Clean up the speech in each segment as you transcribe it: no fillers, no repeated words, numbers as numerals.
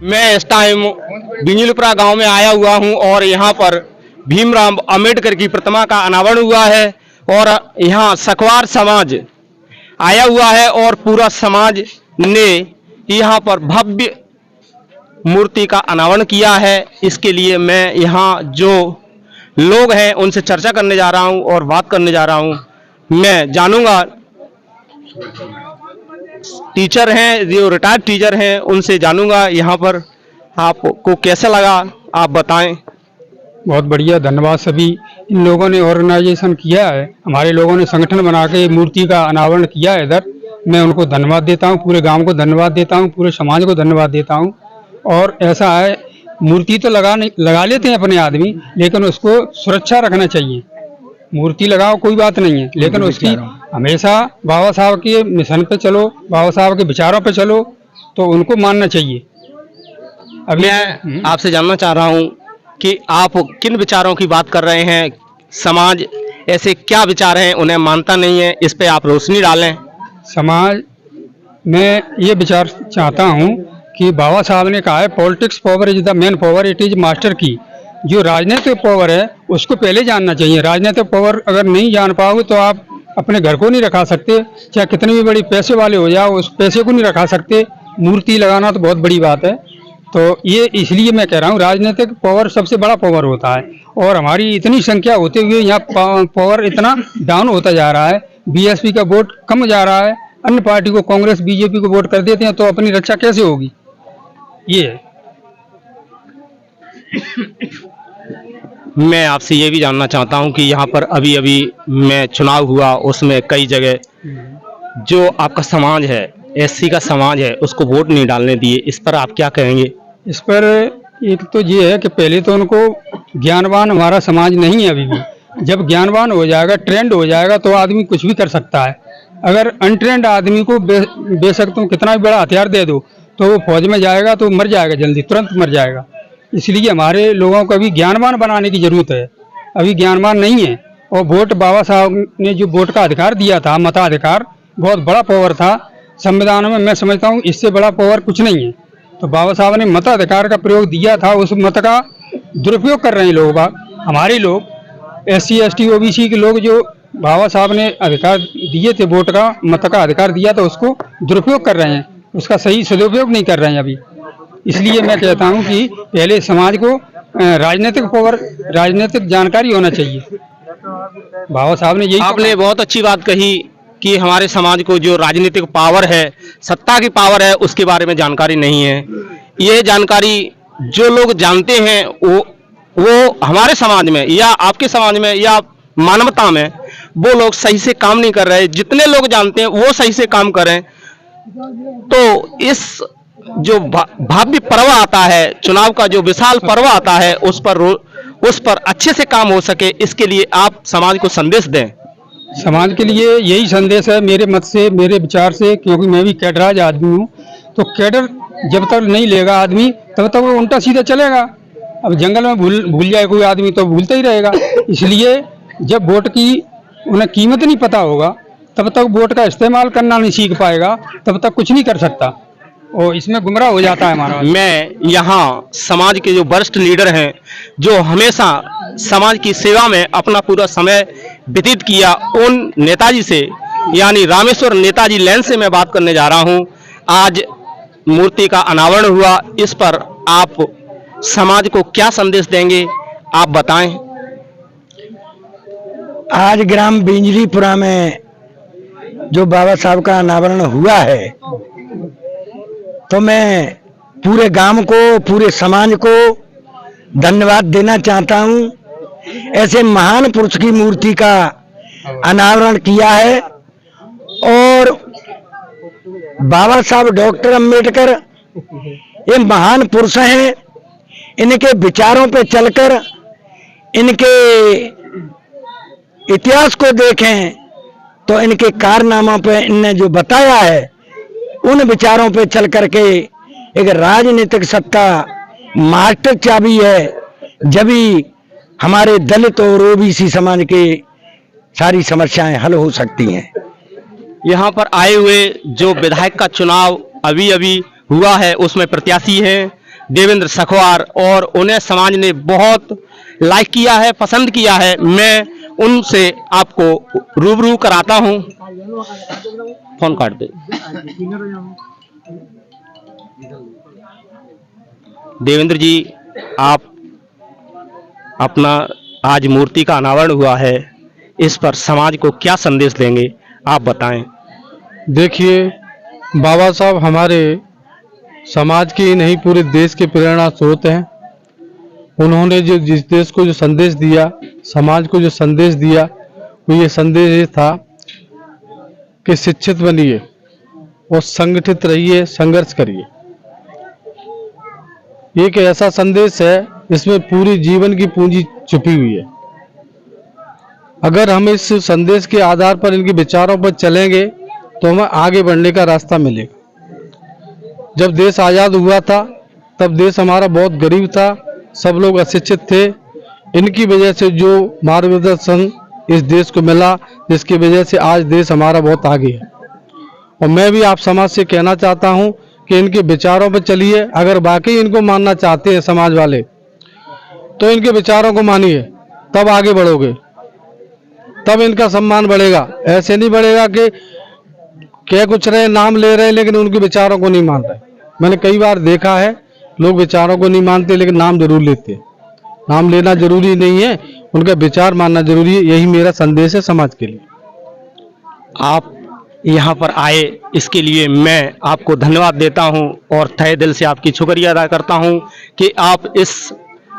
मैं इस टाइम बिंजलपुरा गांव में आया हुआ हूं और यहां पर भीमराव अंबेडकर की प्रतिमा का अनावरण हुआ है और यहां सखवार समाज आया हुआ है और पूरा समाज ने यहां पर भव्य मूर्ति का अनावरण किया है। इसके लिए मैं यहां जो लोग हैं उनसे चर्चा करने जा रहा हूं और बात करने जा रहा हूं। मैं जानूंगा, टीचर हैं जो रिटायर्ड टीचर हैं उनसे जानूंगा यहाँ पर आपको कैसा लगा, आप बताएं। बहुत बढ़िया, धन्यवाद। सभी इन लोगों ने ऑर्गेनाइजेशन किया है, हमारे लोगों ने संगठन बना के मूर्ति का अनावरण किया है इधर। मैं उनको धन्यवाद देता हूँ, पूरे गांव को धन्यवाद देता हूँ, पूरे समाज को धन्यवाद देता हूँ। और ऐसा है, मूर्ति तो लगा लेते हैं अपने आदमी, लेकिन उसको सुरक्षा रखना चाहिए। मूर्ति लगाओ कोई बात नहीं है, लेकिन उसकी हमेशा बाबा साहब के मिशन पे चलो, बाबा साहब के विचारों पे चलो, तो उनको मानना चाहिए। अब मैं आपसे जानना चाह रहा हूँ कि आप किन विचारों की बात कर रहे हैं। समाज ऐसे क्या विचार हैं उन्हें मानता नहीं है, इस पे आप रोशनी डालें। समाज में ये विचार चाहता हूँ कि बाबा साहब ने कहा है, politics power is the main power, it is master की। जो राजनीतिक पावर है उसको पहले जानना चाहिए। राजनीतिक पावर अगर नहीं जान पाओगे तो आप अपने घर को नहीं रखा सकते, चाहे कितने भी बड़ी पैसे वाले हो जाओ, उस पैसे को नहीं रखा सकते। मूर्ति लगाना तो बहुत बड़ी बात है। तो ये इसलिए मैं कह रहा हूँ, राजनीतिक पावर सबसे बड़ा पावर होता है और हमारी इतनी संख्या होते हुए यहाँ पावर इतना डाउन होता जा रहा है। बीएसपी का वोट कम जा रहा है, अन्य पार्टी को, कांग्रेस बीजेपी को वोट कर देते हैं, तो अपनी रक्षा कैसे होगी। ये है। मैं आपसे ये भी जानना चाहता हूं कि यहाँ पर अभी अभी में चुनाव हुआ, उसमें कई जगह जो आपका समाज है, एससी का समाज है, उसको वोट नहीं डालने दिए, इस पर आप क्या कहेंगे। इस पर एक तो ये है कि पहले तो उनको ज्ञानवान हमारा समाज नहीं है अभी भी। जब ज्ञानवान हो जाएगा, ट्रेंड हो जाएगा, तो आदमी कुछ भी कर सकता है। अगर अनट्रेंड आदमी को बेशक तुम कितना भी बड़ा हथियार दे दो, तो वो फौज में जाएगा तो मर जाएगा, जल्दी तुरंत मर जाएगा। इसलिए हमारे लोगों को अभी ज्ञानवान बनाने की जरूरत है। अभी ज्ञानवान नहीं है। और वोट, बाबा साहब ने जो वोट का अधिकार दिया था, मताधिकार, बहुत बड़ा पावर था संविधान में। मैं समझता हूँ इससे बड़ा पावर कुछ नहीं है। तो बाबा साहब ने मताधिकार का प्रयोग दिया था, उस मत का दुरुपयोग कर रहे हैं लोग। हमारे लोग SC ST OBC के लोग जो बाबा साहब ने अधिकार दिए थे, वोट का, मत का अधिकार दिया था, उसको दुरुपयोग कर रहे हैं, उसका सही सदुपयोग नहीं कर रहे हैं अभी। इसलिए मैं कहता हूं कि पहले समाज को राजनीतिक पावर, राजनीतिक जानकारी होना चाहिए। बाबा साहब ने यही, आपने बहुत अच्छी बात कही कि हमारे समाज को जो राजनीतिक पावर है, सत्ता की पावर है, उसके बारे में जानकारी नहीं है। ये जानकारी जो लोग जानते हैं वो हमारे समाज में या आपके समाज में या मानवता में वो लोग सही से काम नहीं कर रहे। जितने लोग जानते हैं वो सही से काम करें तो इस जो भव्य पर्व आता है, चुनाव का जो विशाल पर्व आता है, उस पर अच्छे से काम हो सके। इसके लिए आप समाज को संदेश दें। समाज के लिए यही संदेश है मेरे मत से, मेरे विचार से, क्योंकि मैं भी कैडराज आदमी हूँ। तो कैडर जब तक नहीं लेगा आदमी, तब तक वो उल्टा सीधा चलेगा। अब जंगल में भूल जाए कोई आदमी तो भूलता ही रहेगा। इसलिए जब वोट की उन्हें कीमत नहीं पता होगा, तब तक वोट का इस्तेमाल करना नहीं सीख पाएगा, तब तक कुछ नहीं कर सकता और इसमें गुमराह हो जाता है हमारा। मैं यहाँ समाज के जो वरिष्ठ लीडर हैं, जो हमेशा समाज की सेवा में अपना पूरा समय व्यतीत किया, उन नेताजी से, यानी रामेश्वर नेताजी लैंड से मैं बात करने जा रहा हूँ। आज मूर्ति का अनावरण हुआ, इस पर आप समाज को क्या संदेश देंगे, आप बताएं। आज ग्राम बिंजलीपुरा में जो बाबा साहब का अनावरण हुआ है, तो मैं पूरे गांव को, पूरे समाज को धन्यवाद देना चाहता हूं। ऐसे महान पुरुष की मूर्ति का अनावरण किया है और बाबा साहब डॉक्टर अंबेडकर ये महान पुरुष हैं। इनके विचारों पे चलकर, इनके इतिहास को देखें तो इनके कारनामों पे इनने जो बताया है, उन विचारों पे चल करके एक राजनीतिक सत्ता मास्टर चाबी है, जब भी हमारे दलित और OBC समाज के सारी समस्याएं हल हो सकती हैं। यहाँ पर आए हुए जो विधायक का चुनाव अभी अभी हुआ है, उसमें प्रत्याशी हैं देवेंद्र सखवार, और उन्हें समाज ने बहुत लाइक किया है, पसंद किया है। मैं उनसे आपको रूबरू कराता हूं। फोन काट दे। देवेंद्र जी, आप अपना आज मूर्ति का अनावरण हुआ है, इस पर समाज को क्या संदेश देंगे, आप बताएं। देखिए, बाबा साहब हमारे समाज के ही नहीं पूरे देश के प्रेरणा स्रोत हैं। उन्होंने जो जिस देश को जो संदेश दिया, समाज को जो संदेश दिया, वो ये संदेश ये था कि शिक्षित बनिए और संगठित रहिए, संघर्ष करिए। एक ऐसा संदेश है इसमें पूरी जीवन की पूंजी छुपी हुई है। अगर हम इस संदेश के आधार पर, इनके विचारों पर चलेंगे तो हमें आगे बढ़ने का रास्ता मिलेगा। जब देश आज़ाद हुआ था तब देश हमारा बहुत गरीब था, सब लोग अशिक्षित थे। इनकी वजह से जो मार्गदर्शन इस देश को मिला, जिसकी वजह से आज देश हमारा बहुत आगे है। और मैं भी आप समाज से कहना चाहता हूं कि इनके विचारों पर चलिए। अगर वाकई इनको मानना चाहते हैं समाज वाले, तो इनके विचारों को मानिए, तब आगे बढ़ोगे, तब इनका सम्मान बढ़ेगा। ऐसे नहीं बढ़ेगा कि कह कुछ रहे, नाम ले रहे, लेकिन उनके विचारों को नहीं मान रहे। मैंने कई बार देखा है, लोग विचारों को नहीं मानते लेकिन नाम जरूर लेते हैं। नाम लेना जरूरी नहीं है, उनका विचार मानना जरूरी है। यही मेरा संदेश है समाज के लिए। आप यहाँ पर आए, इसके लिए मैं आपको धन्यवाद देता हूँ और तहे दिल से आपकी शुक्रिया अदा करता हूँ कि आप इस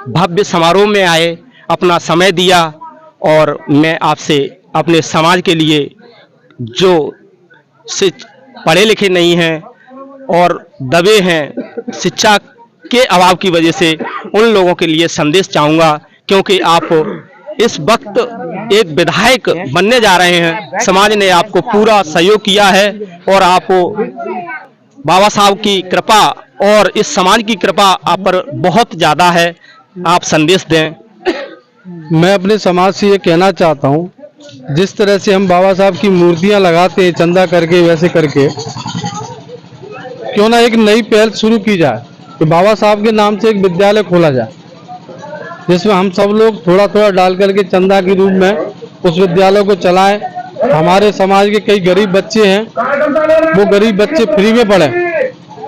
भव्य समारोह में आए, अपना समय दिया। और मैं आपसे अपने समाज के लिए, जो पढ़े लिखे नहीं हैं और दबे हैं शिक्षा के अभाव की वजह से, उन लोगों के लिए संदेश चाहूँगा, क्योंकि आप इस वक्त एक विधायक बनने जा रहे हैं। समाज ने आपको पूरा सहयोग किया है और आप बाबा साहब की कृपा और इस समाज की कृपा आप पर बहुत ज़्यादा है। आप संदेश दें। मैं अपने समाज से ये कहना चाहता हूँ, जिस तरह से हम बाबा साहब की मूर्तियाँ लगाते हैं चंदा करके, वैसे करके क्यों ना एक नई पहल शुरू की जाए कि बाबा साहब के नाम से एक विद्यालय खोला जाए, जिसमें हम सब लोग थोड़ा थोड़ा डाल करके चंदा के रूप में उस विद्यालय को चलाएं। हमारे समाज के कई गरीब बच्चे हैं, वो गरीब बच्चे फ्री में पढ़े,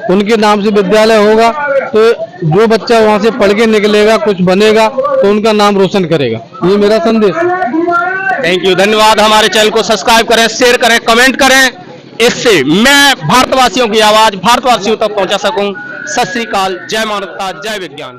उनके नाम से विद्यालय होगा तो जो बच्चा वहां से पढ़ के निकलेगा, कुछ बनेगा, तो उनका नाम रोशन करेगा। ये मेरा संदेश। थैंक यू, धन्यवाद। हमारे चैनल को सब्सक्राइब करें, शेयर करें, कमेंट करें, इससे मैं भारतवासियों की आवाज भारतवासियों तक पहुंचा सकूं। सत श्री अकाल, जय मानवता, जय विज्ञान।